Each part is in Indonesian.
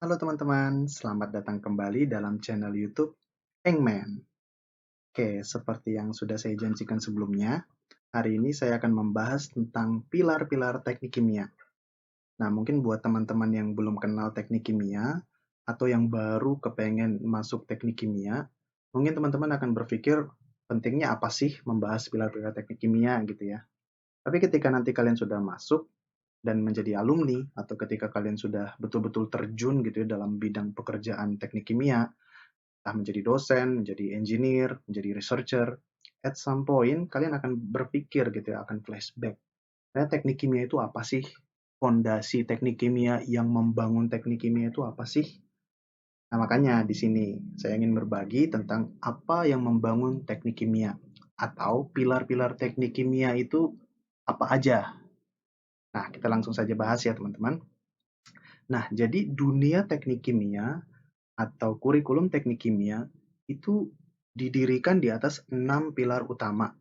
Halo teman-teman, selamat datang kembali dalam channel YouTube Engman. Oke, seperti yang sudah saya janjikan sebelumnya, hari ini saya akan membahas tentang pilar-pilar teknik kimia. Nah, mungkin buat teman-teman yang belum kenal teknik kimia, atau yang baru kepengen masuk teknik kimia, mungkin teman-teman akan berpikir, pentingnya apa sih membahas pilar-pilar teknik kimia gitu ya. Tapi ketika nanti kalian sudah masuk, dan menjadi alumni, atau ketika kalian sudah betul-betul terjun gitu ya dalam bidang pekerjaan teknik kimia, entah menjadi dosen, menjadi engineer, menjadi researcher, at some point kalian akan berpikir gitu ya, akan flashback. Karena teknik kimia itu apa sih? Fondasi teknik kimia yang membangun teknik kimia itu apa sih? Nah, makanya di sini saya ingin berbagi tentang apa yang membangun teknik kimia atau pilar-pilar teknik kimia itu apa aja. Nah, kita langsung saja bahas ya, teman-teman. Nah, jadi dunia teknik kimia atau kurikulum teknik kimia itu didirikan di atas 6 pilar utama.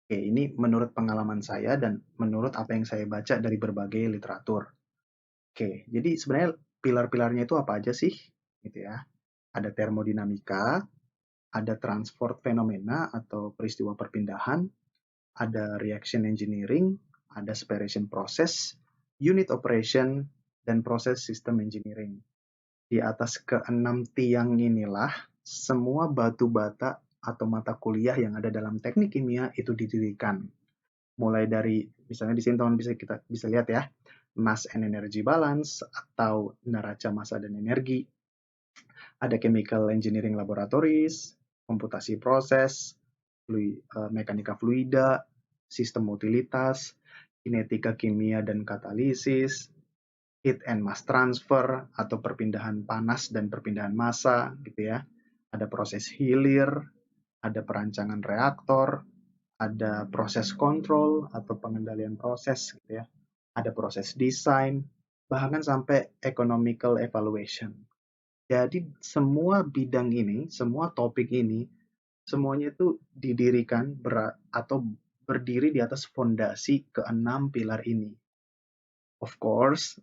Oke, ini menurut pengalaman saya dan menurut apa yang saya baca dari berbagai literatur. Oke, jadi sebenarnya pilar-pilarnya itu apa aja sih? Gitu ya. Ada termodinamika, ada transport fenomena atau peristiwa perpindahan, ada reaction engineering, ada separation process, unit operation, dan proses system engineering. Di atas keenam tiang inilah semua batu bata atau mata kuliah yang ada dalam teknik kimia itu didirikan. Mulai dari misalnya di sini teman kita bisa lihat ya, mass and energy balance atau neraca massa dan energi, ada chemical engineering laboratories, komputasi proses, mekanika fluida, sistem utilitas, kinetika kimia dan katalisis, heat and mass transfer atau perpindahan panas dan perpindahan massa gitu ya. Ada proses hilir, ada perancangan reaktor, ada proses kontrol atau pengendalian proses gitu ya. Ada proses desain, bahkan sampai economical evaluation. Jadi semua bidang ini, semua topik ini, semuanya itu didirikan atau berdiri di atas fondasi keenam pilar ini. Of course,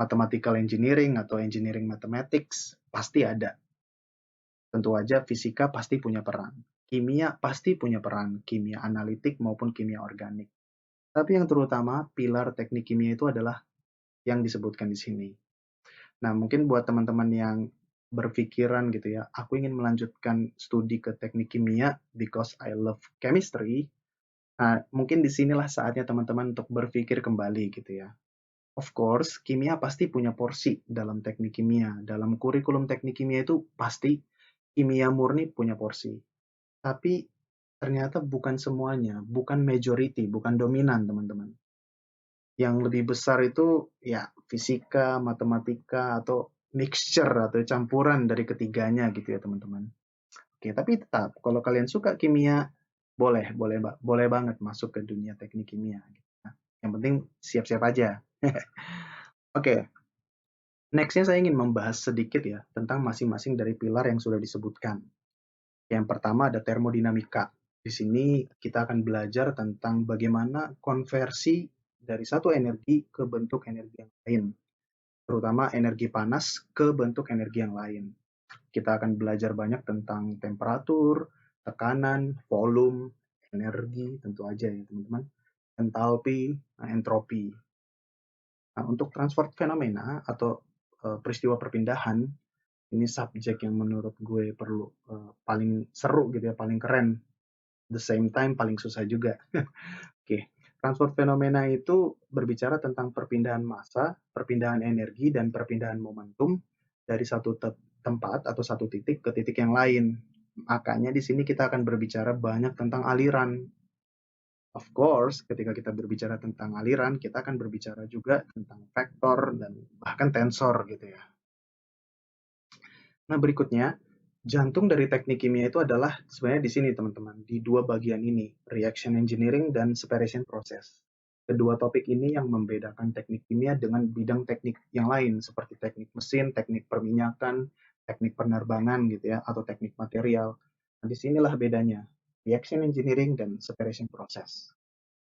mathematical engineering atau engineering mathematics pasti ada. Tentu saja fisika pasti punya peran. Kimia pasti punya peran, kimia analitik maupun kimia organik. Tapi yang terutama pilar teknik kimia itu adalah yang disebutkan di sini. Nah, mungkin buat teman-teman yang berpikiran gitu ya, aku ingin melanjutkan studi ke teknik kimia because I love chemistry. Nah, mungkin disinilah saatnya teman-teman untuk berpikir kembali gitu ya. Of course, kimia pasti punya porsi dalam teknik kimia. Dalam kurikulum teknik kimia itu pasti kimia murni punya porsi. Tapi ternyata bukan semuanya, bukan majority, bukan dominan teman-teman. Yang lebih besar itu ya fisika, matematika, atau mixture atau campuran dari ketiganya gitu ya teman-teman. Oke, tapi tetap kalau kalian suka kimia, boleh, boleh, boleh banget masuk ke dunia teknik kimia. Nah, yang penting siap-siap aja. Oke, next-nya saya ingin membahas sedikit ya tentang masing-masing dari pilar yang sudah disebutkan. Yang pertama ada termodinamika. Di sini kita akan belajar tentang bagaimana konversi dari satu energi ke bentuk energi yang lain, terutama energi panas ke bentuk energi yang lain. Kita akan belajar banyak tentang temperatur, tekanan, volume, energi, tentu aja ya teman-teman, entalpi, entropi. Nah, untuk transport fenomena atau peristiwa perpindahan, ini subjek yang menurut gue perlu paling seru gitu ya, paling keren. The same time paling susah juga. Oke, transport fenomena itu berbicara tentang perpindahan massa, perpindahan energi, dan perpindahan momentum dari satu tempat atau satu titik ke titik yang lain. Makanya di sini kita akan berbicara banyak tentang aliran. Of course, ketika kita berbicara tentang aliran, kita akan berbicara juga tentang vektor dan bahkan tensor gitu ya. Nah, berikutnya, jantung dari teknik kimia itu adalah sebenarnya di sini teman-teman, di dua bagian ini, reaction engineering dan separation process. Kedua topik ini yang membedakan teknik kimia dengan bidang teknik yang lain, seperti teknik mesin, teknik perminyakan, teknik penerbangan gitu ya, atau teknik material. Nah, disinilah bedanya, reaction engineering dan separation process.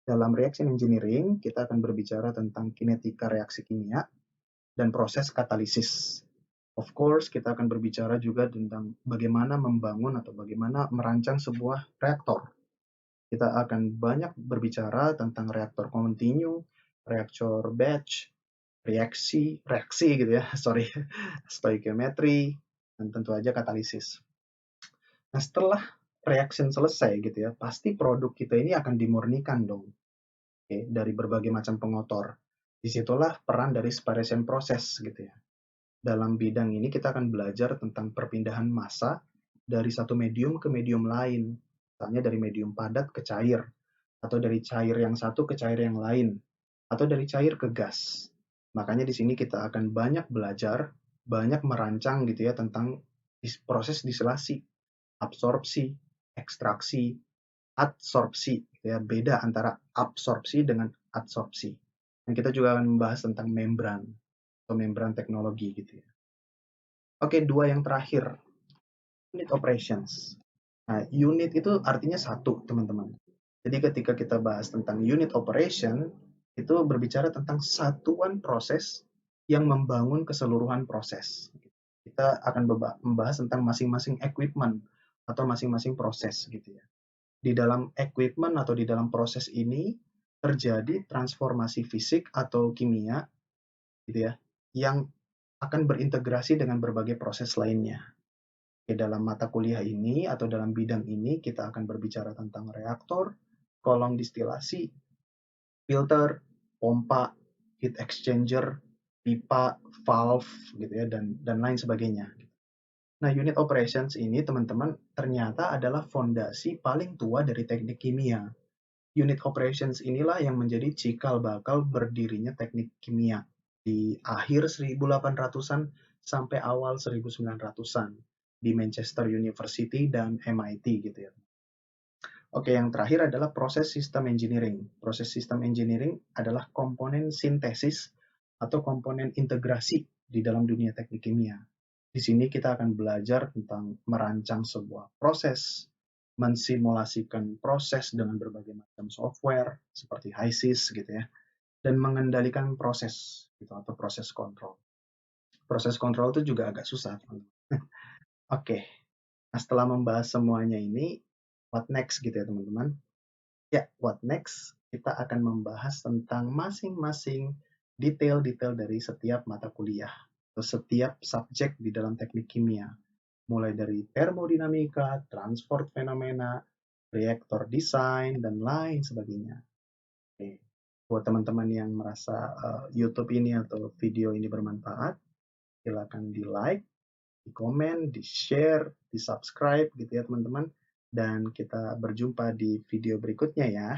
Dalam reaction engineering, kita akan berbicara tentang kinetika reaksi kimia, dan proses katalisis. Of course, kita akan berbicara juga tentang bagaimana membangun atau bagaimana merancang sebuah reaktor. Kita akan banyak berbicara tentang reaktor kontinu, reaktor batch, reaksi gitu ya, sorry, stoichiometry, dan tentu aja katalisis. Nah, setelah reaction selesai gitu ya, pasti produk kita ini akan dimurnikan dong, dari berbagai macam pengotor. Disitulah peran dari separation process gitu ya. Dalam bidang ini kita akan belajar tentang perpindahan massa dari satu medium ke medium lain, misalnya dari medium padat ke cair, atau dari cair yang satu ke cair yang lain, atau dari cair ke gas. Makanya di sini kita akan banyak belajar, banyak merancang gitu ya tentang proses distilasi, absorpsi, ekstraksi, adsorpsi, gitu ya. Beda antara absorpsi dengan adsorpsi. Dan kita juga akan membahas tentang membran atau membran teknologi gitu ya. Oke, dua yang terakhir, unit operations. Nah, unit itu artinya satu, teman-teman. Jadi ketika kita bahas tentang unit operation, itu berbicara tentang satuan proses yang membangun keseluruhan proses. Kita akan membahas tentang masing-masing equipment atau masing-masing proses gitu ya. Di dalam equipment atau di dalam proses ini terjadi transformasi fisik atau kimia gitu ya, yang akan berintegrasi dengan berbagai proses lainnya. Di dalam mata kuliah ini atau dalam bidang ini kita akan berbicara tentang reaktor, kolom distilasi, filter, pompa, heat exchanger, pipa, valve gitu ya dan lain sebagainya. Nah, unit operations ini teman-teman ternyata adalah fondasi paling tua dari teknik kimia. Unit operations inilah yang menjadi cikal bakal berdirinya teknik kimia di akhir 1800-an sampai awal 1900-an di Manchester University dan MIT gitu ya. Oke, yang terakhir adalah proses sistem engineering. Proses sistem engineering adalah komponen sintesis atau komponen integrasi di dalam dunia teknik kimia. Di sini kita akan belajar tentang merancang sebuah proses, mensimulasikan proses dengan berbagai macam software seperti HYSYS gitu ya, dan mengendalikan proses gitu atau proses kontrol. Proses kontrol itu juga agak susah, teman-teman. Oke, nah setelah membahas semuanya ini, what next gitu ya teman-teman? Ya, what next? Kita akan membahas tentang masing-masing detail-detail dari setiap mata kuliah atau setiap subjek di dalam teknik kimia. Mulai dari termodinamika, transport fenomena, reaktor design, dan lain sebagainya. Oke. Buat teman-teman yang merasa YouTube ini atau video ini bermanfaat, silakan di-like, di-komen, di-share, di-subscribe gitu ya teman-teman. Dan kita berjumpa di video berikutnya ya.